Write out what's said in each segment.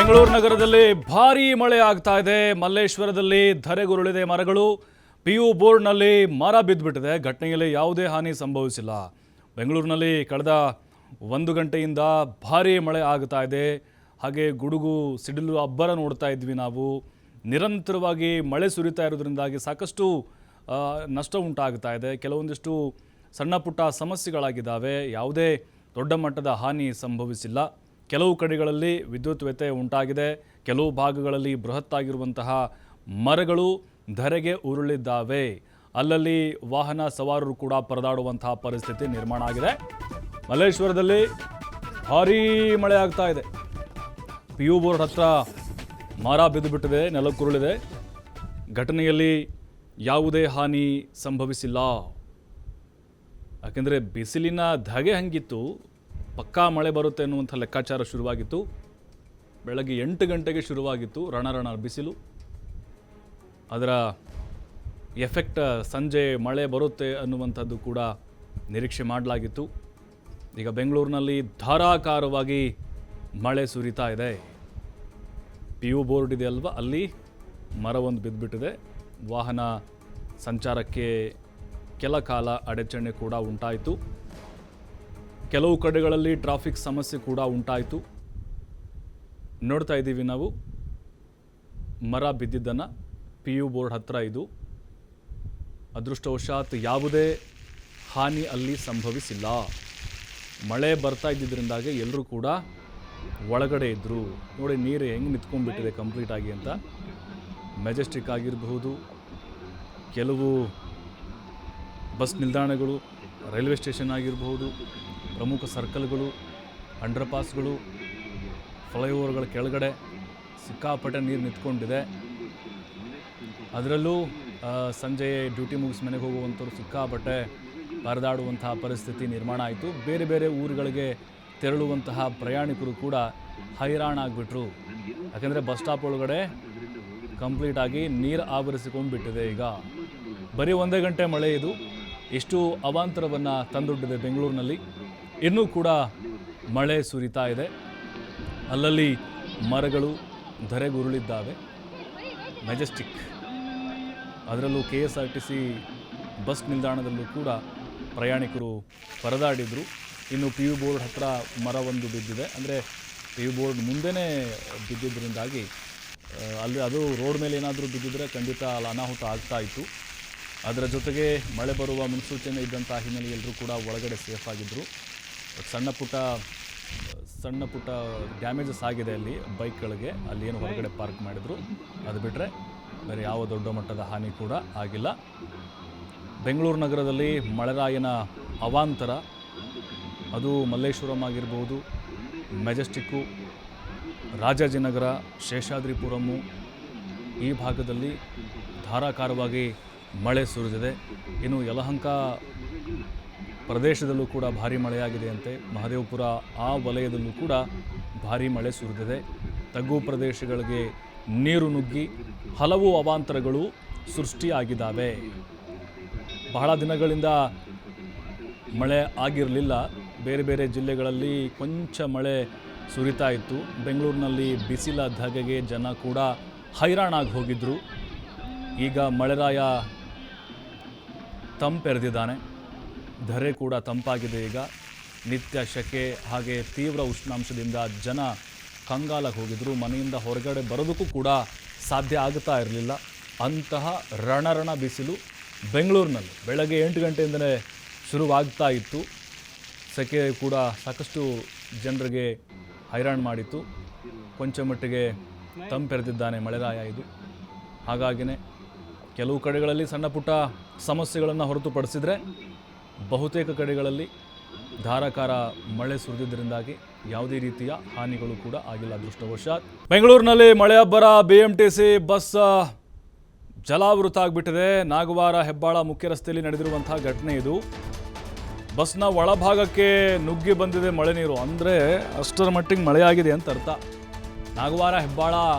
ಬೆಂಗಳೂರು ನಗರದಲ್ಲಿ ಭಾರೀ ಮಳೆ ಆಗ್ತಾ ಇದೆ. ಮಲ್ಲೇಶ್ವರದಲ್ಲಿ ಧರೆಗುರುಳಿದೆ ಮರಗಳು. PU ಬೋರ್ಡ್ನಲ್ಲಿ ಮರ ಬಿದ್ದುಬಿಟ್ಟಿದೆ. ಘಟನೆಯಲ್ಲಿ ಯಾವುದೇ ಹಾನಿ ಸಂಭವಿಸಿಲ್ಲ. ಬೆಂಗಳೂರಿನಲ್ಲಿ ಕಳೆದ 1 ಗಂಟೆಯಿಂದ ಭಾರೀ ಮಳೆ ಆಗ್ತಾ ಇದೆ. ಹಾಗೆ ಗುಡುಗು ಸಿಡಿಲು ಅಬ್ಬರ ನೋಡ್ತಾ ಇದ್ವಿ ನಾವು. ನಿರಂತರವಾಗಿ ಮಳೆ ಸುರಿತಾ ಇರೋದ್ರಿಂದಾಗಿ ಸಾಕಷ್ಟು ನಷ್ಟ ಉಂಟಾಗ್ತಾ ಇದೆ. ಕೆಲವೊಂದಿಷ್ಟು ಸಣ್ಣ ಪುಟ್ಟ ಸಮಸ್ಯೆಗಳಾಗಿದ್ದಾವೆ. ಯಾವುದೇ ದೊಡ್ಡ ಮಟ್ಟದ ಹಾನಿ ಸಂಭವಿಸಿಲ್ಲ. ಕೆಲವು ಕಡೆಗಳಲ್ಲಿ ವಿದ್ಯುತ್ ವ್ಯತ್ಯಯ ಉಂಟಾಗಿದೆ. ಕೆಲವು ಭಾಗಗಳಲ್ಲಿ ಬೃಹತ್ತಾಗಿರುವಂತಹ ಮರಗಳು ಧರೆಗೆ ಉರುಳಿದ್ದಾವೆ. ಅಲ್ಲಲ್ಲಿ ವಾಹನ ಸವಾರರು ಕೂಡ ಪರದಾಡುವಂತಹ ಪರಿಸ್ಥಿತಿ ನಿರ್ಮಾಣ ಆಗಿದೆ. ಮಲ್ಲೇಶ್ವರದಲ್ಲಿ ಭಾರೀ ಮಳೆ ಆಗ್ತಾ ಇದೆ. PU ಬೋರ್ಡ್ ಹತ್ರ ಮರ ಬಿದ್ದುಬಿಟ್ಟಿದೆ, ನೆಲಕ್ಕುರುಳಿದೆ. ಘಟನೆಯಲ್ಲಿ ಯಾವುದೇ ಹಾನಿ ಸಂಭವಿಸಿಲ್ಲ. ಯಾಕೆಂದರೆ ಬಿಸಿಲಿನ ಧಗೆ ಹಂಗಿತ್ತು. ಪಕ್ಕಾ ಮಳೆ ಬರುತ್ತೆ ಅನ್ನುವಂಥ ಲೆಕ್ಕಾಚಾರ ಶುರುವಾಗಿತ್ತು. ಬೆಳಗ್ಗೆ 8 ಗಂಟೆಗೆ ಶುರುವಾಗಿತ್ತು ರಣರಣ ಬಿಸಿಲು. ಅದರ ಎಫೆಕ್ಟ್ ಸಂಜೆ ಮಳೆ ಬರುತ್ತೆ ಅನ್ನುವಂಥದ್ದು ಕೂಡ ನಿರೀಕ್ಷೆ ಮಾಡಲಾಗಿತ್ತು. ಈಗ ಬೆಂಗಳೂರಿನಲ್ಲಿ ಧಾರಾಕಾರವಾಗಿ ಮಳೆ ಸುರಿತಾ ಇದೆ. PU ಬೋರ್ಡ್ ಇದೆ ಅಲ್ವಾ, ಅಲ್ಲಿ ಮರವೊಂದು ಬಿದ್ದುಬಿಟ್ಟಿದೆ. ವಾಹನ ಸಂಚಾರಕ್ಕೆ ಕೆಲ ಕಾಲ ಅಡಚಣೆ ಕೂಡ ಉಂಟಾಯಿತು. ಕೆಲವು ಕಡೆಗಳಲ್ಲಿ ಟ್ರಾಫಿಕ್ ಸಮಸ್ಯೆ ಕೂಡ ಉಂಟಾಯಿತು. ನೋಡ್ತಾ ಇದ್ದೀವಿ ನಾವು ಮರ ಬಿದ್ದಿದ್ದನ್ನು. PU ಬೋರ್ಡ್ ಹತ್ರ ಇದು. ಅದೃಷ್ಟವಶಾತ್ ಯಾವುದೇ ಹಾನಿ ಅಲ್ಲಿ ಸಂಭವಿಸಿಲ್ಲ. ಮಳೆ ಬರ್ತಾ ಇದ್ದಿದ್ದರಿಂದಾಗಿ ಎಲ್ಲರೂ ಕೂಡ ಒಳಗಡೆ ಇದ್ದರು. ನೋಡಿ ನೀರು ಹೆಂಗೆ ನಿಂತ್ಕೊಂಡ್ಬಿಟ್ಟಿದೆ ಕಂಪ್ಲೀಟಾಗಿ ಅಂತ. ಮೆಜೆಸ್ಟಿಕ್ ಆಗಿರಬಹುದು, ಕೆಲವು ಬಸ್ ನಿಲ್ದಾಣಗಳು, ರೈಲ್ವೆ ಸ್ಟೇಷನ್ ಆಗಿರಬಹುದು, ಪ್ರಮುಖ ಸರ್ಕಲ್ಗಳು, ಅಂಡರ್ಪಾಸ್ಗಳು, ಫ್ಲೈಓವರ್ಗಳ ಕೆಳಗಡೆ ಸಿಕ್ಕಾಪಟ್ಟೆ ನೀರು ನಿಂತ್ಕೊಂಡಿದೆ. ಅದರಲ್ಲೂ ಸಂಜೆ ಡ್ಯೂಟಿ ಮುಗಿಸಿ ಮನೆಗೆ ಹೋಗುವಂಥವ್ರು ಸಿಕ್ಕಾಪಟ್ಟೆ ಪರದಾಡುವಂತಹ ಪರಿಸ್ಥಿತಿ ನಿರ್ಮಾಣ ಆಯಿತು. ಬೇರೆ ಬೇರೆ ಊರುಗಳಿಗೆ ತೆರಳುವಂತಹ ಪ್ರಯಾಣಿಕರು ಕೂಡ ಹೈರಾಣಾಗ್ಬಿಟ್ರು. ಯಾಕೆಂದರೆ ಬಸ್ ಸ್ಟಾಪ್ ಒಳಗಡೆ ಕಂಪ್ಲೀಟಾಗಿ ನೀರು ಆವರಿಸಿಕೊಂಡ್ಬಿಟ್ಟಿದೆ. ಈಗ ಬರೀ 1 ಗಂಟೆ ಮಳೆ ಇದು ಎಷ್ಟು ಅವಾಂತರವನ್ನು ತಂದೊಡ್ಡಿದೆ ಬೆಂಗಳೂರಿನಲ್ಲಿ. ಇನ್ನೂ ಕೂಡ ಮಳೆ ಸುರಿತಾ ಇದೆ. ಅಲ್ಲಲ್ಲಿ ಮರಗಳು ಧರೆಗುರುಳಿದ್ದಾವೆ. ಮೆಜೆಸ್ಟಿಕ್, ಅದರಲ್ಲೂ KSRTC ಬಸ್ ನಿಲ್ದಾಣದಲ್ಲೂ ಕೂಡ ಪ್ರಯಾಣಿಕರು ಪರದಾಡಿದರು. ಇನ್ನು PU ಬೋರ್ಡ್ ಹತ್ರ ಮರವೊಂದು ಬಿದ್ದಿದೆ. ಅಂದರೆ PU ಬೋರ್ಡ್ ಮುಂದೆನೇ ಬಿದ್ದಿದ್ದರಿಂದಾಗಿ ಅಲ್ಲಿ ಅದು ರೋಡ್ ಮೇಲೆ ಏನಾದರೂ ಬಿದ್ದಿದ್ರೆ ಖಂಡಿತ ಅಲ್ಲಿ ಅನಾಹುತ ಆಗ್ತಾ ಇತ್ತು. ಅದರ ಜೊತೆಗೆ ಮಳೆ ಬರುವ ಮುನ್ಸೂಚನೆ ಇದ್ದಂಥ ಹಿನ್ನೆಲೆ ಎಲ್ಲರೂ ಕೂಡ ಒಳಗಡೆ ಸೇಫ್ ಆಗಿದ್ದರು. ಸಣ್ಣ ಪುಟ್ಟ ಡ್ಯಾಮೇಜಸ್ ಆಗಿದೆ ಅಲ್ಲಿ ಬೈಕ್ಗಳಿಗೆ. ಅಲ್ಲಿ ಏನು ಹೊರಗಡೆ ಪಾರ್ಕ್ ಮಾಡಿದರು, ಅದು ಬಿಟ್ಟರೆ ಬೇರೆ ಯಾವ ದೊಡ್ಡ ಮಟ್ಟದ ಹಾನಿ ಕೂಡ ಆಗಿಲ್ಲ. ಬೆಂಗಳೂರು ನಗರದಲ್ಲಿ ಮಳೆರಾಯನ ಅವಾಂತರ, ಅದು ಮಲ್ಲೇಶ್ವರಂ ಆಗಿರ್ಬೋದು, ಮೆಜೆಸ್ಟಿಕ್ಕು, ರಾಜಾಜಿನಗರ, ಶೇಷಾದ್ರಿಪುರಮ್ಮು, ಈ ಭಾಗದಲ್ಲಿ ಧಾರಾಕಾರವಾಗಿ ಮಳೆ ಸುರಿದಿದೆ. ಇನ್ನು ಯಲಹಂಕ ಪ್ರದೇಶದಲ್ಲೂ ಕೂಡ ಭಾರೀ ಮಳೆಯಾಗಿದೆಯಂತೆ. ಮಹದೇವಪುರ ಆ ವಲಯದಲ್ಲೂ ಕೂಡ ಭಾರೀ ಮಳೆ ಸುರಿದಿದೆ. ತಗ್ಗು ಪ್ರದೇಶಗಳಿಗೆ ನೀರು ನುಗ್ಗಿ ಹಲವು ಅವಾಂತರಗಳು ಸೃಷ್ಟಿಯಾಗಿದ್ದಾವೆ. ಬಹಳ ದಿನಗಳಿಂದ ಮಳೆ ಆಗಿರಲಿಲ್ಲ. ಬೇರೆ ಬೇರೆ ಜಿಲ್ಲೆಗಳಲ್ಲಿ ಕೊಂಚ ಮಳೆ ಸುರಿತಾ ಇತ್ತು. ಬೆಂಗಳೂರಿನಲ್ಲಿ ಬಿಸಿಲ ಧಗೆಗೆ ಜನ ಕೂಡ ಹೈರಾಣಾಗಿ ಹೋಗಿದ್ದರು. ಈಗ ಮಳೆರಾಯ ತಂಪೆರೆದಿದ್ದಾನೆ. ಧರೆ ಕೂಡ ತಂಪಾಗಿದೆ. ಈಗ ನಿತ್ಯ ಶೆಕೆ ಹಾಗೆ ತೀವ್ರ ಉಷ್ಣಾಂಶದಿಂದ ಜನ ಕಂಗಾಲಾಗಿ ಹೋಗಿದ್ದರು. ಮನೆಯಿಂದ ಹೊರಗಡೆ ಬರೋದಕ್ಕೂ ಕೂಡ ಸಾಧ್ಯ ಆಗ್ತಾ ಇರಲಿಲ್ಲ. ಅಂತಹ ರಣರಣ ಬಿಸಿಲು ಬೆಂಗಳೂರಿನಲ್ಲಿ ಬೆಳಗ್ಗೆ 8 ಗಂಟೆಯಿಂದಲೇ ಶುರುವಾಗ್ತಾ ಇತ್ತು. ಸೆಕೆ ಕೂಡ ಸಾಕಷ್ಟು ಜನರಿಗೆ ಹೈರಾಣ ಮಾಡಿತ್ತು. ಕೊಂಚ ಮಟ್ಟಿಗೆ ತಂಪೆರೆದಿದ್ದಾನೆ ಮಳೆರಾಯ ಇದು. ಹಾಗಾಗಿನೇ ಕೆಲವು ಕಡೆಗಳಲ್ಲಿ ಸಣ್ಣ ಪುಟ್ಟ ಸಮಸ್ಯೆಗಳನ್ನು ಹೊರತುಪಡಿಸಿದರೆ ಬಹುತೇಕ ಕಡೆಗಳಲ್ಲಿ ಧಾರಾಕಾರ ಮಳೆ ಸುರಿದಿದ್ದರಿಂದಾಗಿ ಯಾವುದೇ ರೀತಿಯ ಹಾನಿಗಳು ಕೂಡ ಆಗಿಲ್ಲ ಅದೃಷ್ಟವಶಾತ್. ಬೆಂಗಳೂರಿನಲ್ಲಿ ಮಳೆ ಅಬ್ಬರ. BMTC ಬಸ್ ಜಲಾವೃತ ಆಗಿಬಿಟ್ಟಿದೆ. ನಾಗವಾರ ಹೆಬ್ಬಾಳ ಮುಖ್ಯ ರಸ್ತೆಯಲ್ಲಿ ನಡೆದಿರುವಂತಹ ಘಟನೆ ಇದು. ಬಸ್ನ ಒಳಭಾಗಕ್ಕೆ ನುಗ್ಗಿ ಬಂದಿದೆ ಮಳೆ ನೀರು. ಅಂದರೆ ಅಷ್ಟರ ಮಟ್ಟಿಗೆ ಮಳೆಯಾಗಿದೆ ಅಂತ ಅರ್ಥ. ನಾಗವಾರ ಹೆಬ್ಬಾಳ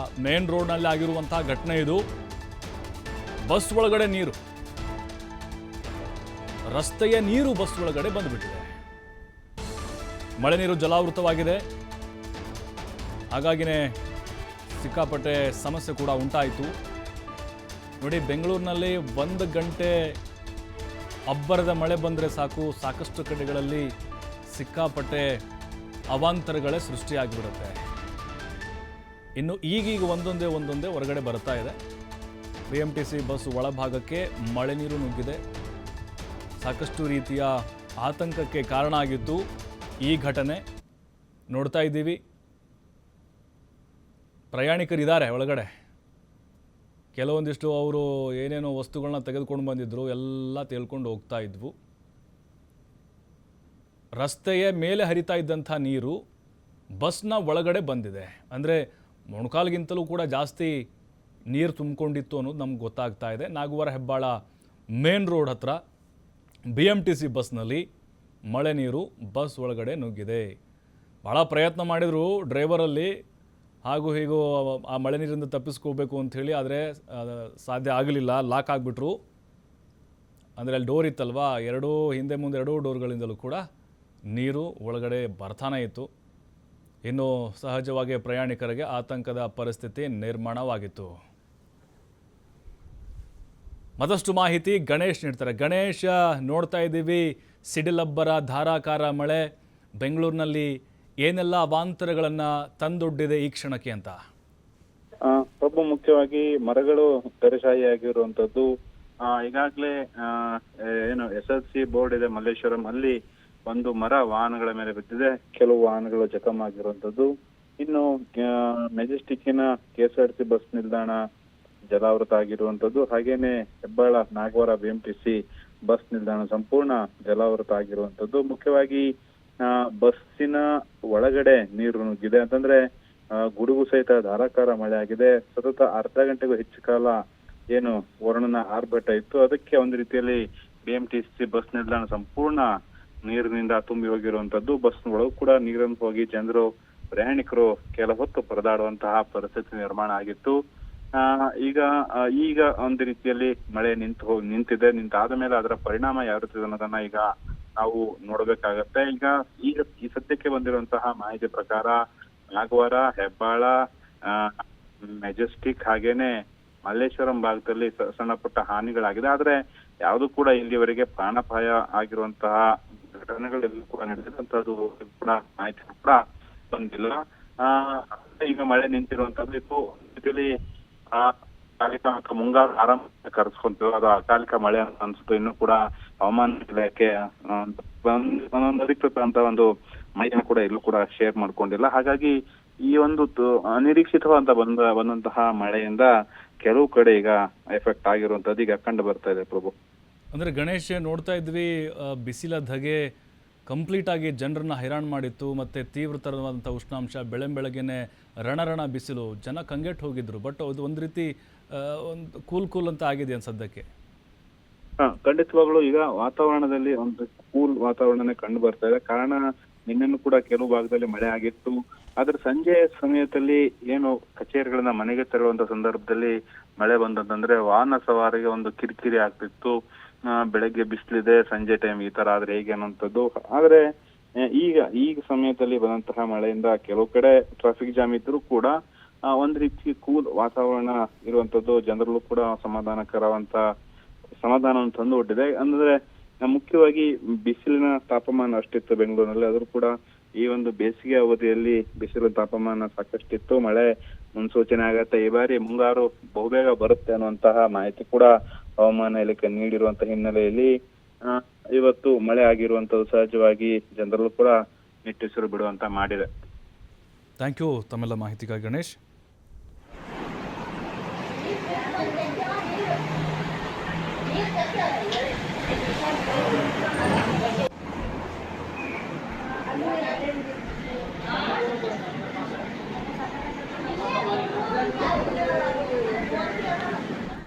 ಮೇನ್ ರೋಡ್ನಲ್ಲಿ ಆಗಿರುವಂಥ ಘಟನೆ ಇದು. ಬಸ್ ಒಳಗಡೆ ನೀರು, ರಸ್ತೆಯ ನೀರು ಬಸ್ ಒಳಗಡೆ ಬಂದುಬಿಟ್ಟಿದೆ. ಮಳೆ ನೀರು ಜಲಾವೃತವಾಗಿದೆ. ಹಾಗಾಗಿನೇ ಸಿಕ್ಕಾಪಟ್ಟೆ ಸಮಸ್ಯೆ ಕೂಡ ಉಂಟಾಯಿತು. ನೋಡಿ, ಬೆಂಗಳೂರಿನಲ್ಲಿ 1 ಗಂಟೆ ಅಬ್ಬರದ ಮಳೆ ಬಂದರೆ ಸಾಕಷ್ಟು ಕಡೆಗಳಲ್ಲಿ ಸಿಕ್ಕಾಪಟ್ಟೆ ಅವಾಂತರಗಳೇ ಸೃಷ್ಟಿಯಾಗಿಬಿಡುತ್ತೆ. ಇನ್ನು ಈಗೀಗ ಒಂದೊಂದೇ ಹೊರಗಡೆ ಬರ್ತಾ ಇದೆ. BMTC ಬಸ್ ಒಳಭಾಗಕ್ಕೆ ಮಳೆ ನೀರು ನುಗ್ಗಿದೆ. ಸಾಕಷ್ಟು ರೀತಿಯ ಆತಂಕಕ್ಕೆ ಕಾರಣ ಆಗಿತ್ತು ಈ ಘಟನೆ. ನೋಡ್ತಾ ಇದ್ದೀವಿ, ಪ್ರಯಾಣಿಕರಿದ್ದಾರೆ ಒಳಗಡೆ. ಕೆಲವೊಂದಿಷ್ಟು ಅವರು ಏನೇನೋ ವಸ್ತುಗಳನ್ನ ತೆಗೆದುಕೊಂಡು ಬಂದಿದ್ರು, ಎಲ್ಲ ತೇಲ್ಕೊಂಡು ಹೋಗ್ತಾ ಇದ್ವು. ರಸ್ತೆಯ ಮೇಲೆ ಹರಿತಾ ಇದ್ದಂಥ ನೀರು ಬಸ್ನ ಒಳಗಡೆ ಬಂದಿದೆ. ಅಂದರೆ ಮೊಣಕಾಲ್ಗಿಂತಲೂ ಕೂಡ ಜಾಸ್ತಿ ನೀರು ತುಂಬಿಕೊಂಡಿತ್ತು ಅನ್ನೋದು ನಮ್ಗೆ ಗೊತ್ತಾಗ್ತಾ ಇದೆ. ನಾಗವಾರ ಹೆಬ್ಬಾಳ ಮೇನ್ ರೋಡ್ ಹತ್ರ BMTC ಬಸ್ನಲ್ಲಿ ಮಳೆ ನೀರು ಬಸ್ ಒಳಗಡೆ ನುಗ್ಗಿದೆ. ಭಾಳ ಪ್ರಯತ್ನ ಮಾಡಿದರು ಡ್ರೈವರಲ್ಲಿ, ಹಾಗೂ ಹೀಗೂ ಆ ಮಳೆ ನೀರಿಂದ ತಪ್ಪಿಸ್ಕೋಬೇಕು ಅಂಥೇಳಿ. ಆದರೆ ಸಾಧ್ಯ ಆಗಲಿಲ್ಲ, ಲಾಕ್ ಆಗಿಬಿಟ್ರು. ಅಂದರೆ ಅಲ್ಲಿ ಡೋರ್ ಇತ್ತಲ್ವಾ, ಹಿಂದೆ ಮುಂದೆ ಎರಡೂ ಡೋರ್ಗಳಿಂದಲೂ ಕೂಡ ನೀರು ಒಳಗಡೆ ಬರ್ತಾನೆ ಇತ್ತು. ಇನ್ನು ಸಹಜವಾಗಿ ಪ್ರಯಾಣಿಕರಿಗೆ ಆತಂಕದ ಪರಿಸ್ಥಿತಿ ನಿರ್ಮಾಣವಾಗಿತ್ತು. ಮತ್ತಷ್ಟು ಮಾಹಿತಿ ಗಣೇಶ್ ನೀಡ್ತಾರೆ. ಗಣೇಶ್, ನೋಡ್ತಾ ಇದ್ದೀವಿ ಸಿಡಿಲಬ್ಬರ ಧಾರಾಕಾರ ಮಳೆ ಬೆಂಗಳೂರಿನಲ್ಲಿ ಏನೆಲ್ಲ ಅವಾಂತರಗಳನ್ನು ತಂದೊಡ್ಡಿದೆ ಈ ಕ್ಷಣಕ್ಕೆ ಅಂತ? ಪ್ರಭು, ಮುಖ್ಯವಾಗಿ ಮರಗಳು ಧರೆಶಾಹಿಯಾಗಿರುವಂತದ್ದು. ಈಗಾಗಲೇ ಏನು SLC ಬೋರ್ಡ್ ಇದೆ ಮಲ್ಲೇಶ್ವರಂ, ಅಲ್ಲಿ ಒಂದು ಮರ ವಾಹನಗಳ ಮೇಲೆ ಬಿದ್ದಿದೆ. ಕೆಲವು ವಾಹನಗಳು ಜಖಮ್ ಆಗಿರುವಂತದ್ದು. ಇನ್ನು ಮೆಜೆಸ್ಟಿಕ್ಕಿನ KSRTC ಬಸ್ ನಿಲ್ದಾಣ ಜಲಾವೃತ ಆಗಿರುವಂತದ್ದು. ಹಾಗೇನೆ ಹೆಬ್ಬಾಳ ನಾಗವಾರ BMTC ಬಸ್ ನಿಲ್ದಾಣ ಸಂಪೂರ್ಣ ಜಲಾವೃತ ಆಗಿರುವಂತದ್ದು. ಮುಖ್ಯವಾಗಿ ಬಸ್ಸಿನ ಒಳಗಡೆ ನೀರು ನುಗ್ಗಿದೆ. ಅಂತಂದ್ರೆ ಗುಡುಗು ಸಹಿತ ಧಾರಾಕಾರ ಮಳೆ ಆಗಿದೆ. ಸತತ ಅರ್ಧ ಗಂಟೆಗೂ ಹೆಚ್ಚು ಕಾಲ ಏನು ವರ್ಣನ ಆರ್ಭಟ ಇತ್ತು, ಅದಕ್ಕೆ ಒಂದು ರೀತಿಯಲ್ಲಿ BMTC ಬಸ್ ನಿಲ್ದಾಣ ಸಂಪೂರ್ಣ ನೀರಿನಿಂದ ತುಂಬಿ ಹೋಗಿರುವಂತದ್ದು. ಬಸ್ ಒಳಗೂ ಕೂಡ ನೀರನ್ನು ಹೋಗಿ ಜನರು, ಪ್ರಯಾಣಿಕರು ಕೆಲ ಹೊತ್ತು ಪರದಾಡುವಂತಹ ಪರಿಸ್ಥಿತಿ ನಿರ್ಮಾಣ ಆಗಿತ್ತು. ಈಗ ಒಂದು ರೀತಿಯಲ್ಲಿ ಮಳೆ ನಿಂತಿದೆ. ನಿಂತಾದ ಮೇಲೆ ಅದರ ಪರಿಣಾಮ ಯಾವ ರೀತಿ ಅನ್ನೋದನ್ನ ಈಗ ನಾವು ನೋಡ್ಬೇಕಾಗತ್ತೆ. ಈಗ ಈ ಸದ್ಯಕ್ಕೆ ಬಂದಿರುವಂತಹ ಮಾಹಿತಿ ಪ್ರಕಾರ ನಾಗವಾರ, ಹೆಬ್ಬಾಳ, ಮೆಜೆಸ್ಟಿಕ್ ಹಾಗೇನೆ ಮಲ್ಲೇಶ್ವರಂ ಭಾಗದಲ್ಲಿ ಸಣ್ಣ ಪುಟ್ಟ ಹಾನಿಗಳಾಗಿದೆ. ಆದ್ರೆ ಯಾವುದು ಕೂಡ ಇಲ್ಲಿವರೆಗೆ ಪ್ರಾಣಾಪಾಯ ಆಗಿರುವಂತಹ ಘಟನೆಗಳೆಲ್ಲೂ ಕೂಡ ನಡೆದಿರುವಂತದ್ದು ಕೂಡ ಮಾಹಿತಿ ಕೂಡ ಬಂದಿಲ್ಲ. ಈಗ ಮಳೆ ನಿಂತಿರುವಂತದ್ದು ಇದು ಅಕಾಲಿಕ ಮುಂಗಾರು ಆರಂಭ ಕರೆಸ್ಕೊಂತೀವಿ, ಅದು ಅಕಾಲಿಕ ಮಳೆ ಅಂತ ಅನ್ಸುತ್ತೆ. ಇನ್ನು ಕೂಡ ಹವಾಮಾನ ಇಲಾಖೆ ಒಂದೊಂದು ಅಧಿಕೃತ ಅಂತ ಒಂದು ಮಾಹಿತಿನ ಕೂಡ ಎಲ್ಲೂ ಕೂಡ ಶೇರ್ ಮಾಡ್ಕೊಂಡಿಲ್ಲ. ಹಾಗಾಗಿ ಈ ಒಂದು ಅನಿರೀಕ್ಷಿತವಾದ ಬಂದಂತಹ ಮಳೆಯಿಂದ ಕೆಲವು ಕಡೆ ಈಗ ಎಫೆಕ್ಟ್ ಆಗಿರುವಂತದ್ದು ಈಗ ಕಂಡು ಬರ್ತಾ ಇದೆ ಪ್ರಭು. ಅಂದರೆ ಗಣೇಶ್, ನೋಡ್ತಾ ಇದ್ವಿ ಬಿಸಿಲ ಧಗೆ ಕಂಪ್ಲೀಟ್ ಆಗಿ ಜನರನ್ನ ಹೈರಾಣ ಮಾಡಿತ್ತು. ಮತ್ತು ತೀವ್ರತರವಾದಂಥ ಉಷ್ಣಾಂಶ, ಬೆಳಗ್ಗೆನೆ ರಣ ಬಿಸಿಲು, ಜನ ಕಂಗೆಟ್ಟು ಹೋಗಿದ್ರು. ಬಟ್ ಅದು ಒಂದು ರೀತಿ ಒಂದು ಕೂಲ್ ಅಂತ ಆಗಿದೆ ಸದ್ಯಕ್ಕೆ. ಖಂಡಿತವಾಗ್ಲೂ ಈಗ ವಾತಾವರಣದಲ್ಲಿ ಒಂದು ಕೂಲ್ ವಾತಾವರಣನೇ ಕಂಡು ಬರ್ತಾ ಇದೆ. ಕಾರಣ ನಿನ್ನೆನೂ ಕೂಡ ಕೆಲವು ಭಾಗದಲ್ಲಿ ಮಳೆ ಆಗಿತ್ತು. ಆದ್ರೆ ಸಂಜೆ ಸಮಯದಲ್ಲಿ ಏನು ಕಚೇರಿಗಳನ್ನ ಮನೆಗೆ ತೆರಳುವಂತ ಸಂದರ್ಭದಲ್ಲಿ ಮಳೆ ಬಂದದಂದ್ರೆ ವಾಹನ ಸವಾರಿಗೆ ಒಂದು ಕಿರಿಕಿರಿ ಆಗ್ತಿತ್ತು. ಬೆಳಗ್ಗೆ ಬಿಸಿಲಿದೆ, ಸಂಜೆ ಟೈಮ್ ಈ ತರ ಆದ್ರೆ ಹೇಗೆ ಅನ್ನುವಂಥದ್ದು. ಆದ್ರೆ ಈಗ ಸಮಯದಲ್ಲಿ ಬಂದಂತಹ ಮಳೆಯಿಂದ ಕೆಲವು ಕಡೆ ಟ್ರಾಫಿಕ್ ಜಾಮ್ ಇದ್ರೂ ಕೂಡ ಒಂದ್ ರೀತಿ ಕೂಲ್ ವಾತಾವರಣ ಇರುವಂತದ್ದು ಜನರಲ್ಲೂ ಕೂಡ ಸಮಾಧಾನವನ್ನು ತಂದು ಕೊಟ್ಟಿದೆ. ಅಂದ್ರೆ ಮುಖ್ಯವಾಗಿ ಬಿಸಿಲಿನ ತಾಪಮಾನ ಅಷ್ಟಿತ್ತು ಬೆಂಗಳೂರಿನಲ್ಲಿ, ಆದ್ರೂ ಕೂಡ ಈ ಒಂದು ಬೇಸಿಗೆ ಅವಧಿಯಲ್ಲಿ ಬಿಸಿಲಿನ ತಾಪಮಾನ ಸಾಕಷ್ಟಿತ್ತು. ಮಳೆ ಮುನ್ಸೂಚನೆ ಆಗತ್ತೆ, ಈ ಬಾರಿ ಮುಂಗಾರು ಬಹುಬೇಗ ಬರುತ್ತೆ ಅನ್ನುವಂತಹ ಮಾಹಿತಿ ಕೂಡ ಹವಾಮಾನ ಇಲಾಖೆ ನೀಡಿರುವಂತಹ ಹಿನ್ನೆಲೆಯಲ್ಲಿ ಇವತ್ತು ಮಳೆ ಆಗಿರುವಂತದ್ದು ಸಹಜವಾಗಿ ಜನರಲ್ಲೂ ಕೂಡ ನಿಟ್ಟುಸಿರು ಬಿಡುವಂತ ಮಾಡಿದೆ. ಥ್ಯಾಂಕ್ ಯು ತಮ್ಮೆಲ್ಲ ಮಾಹಿತಿಗಾಗಿ ಗಣೇಶ್.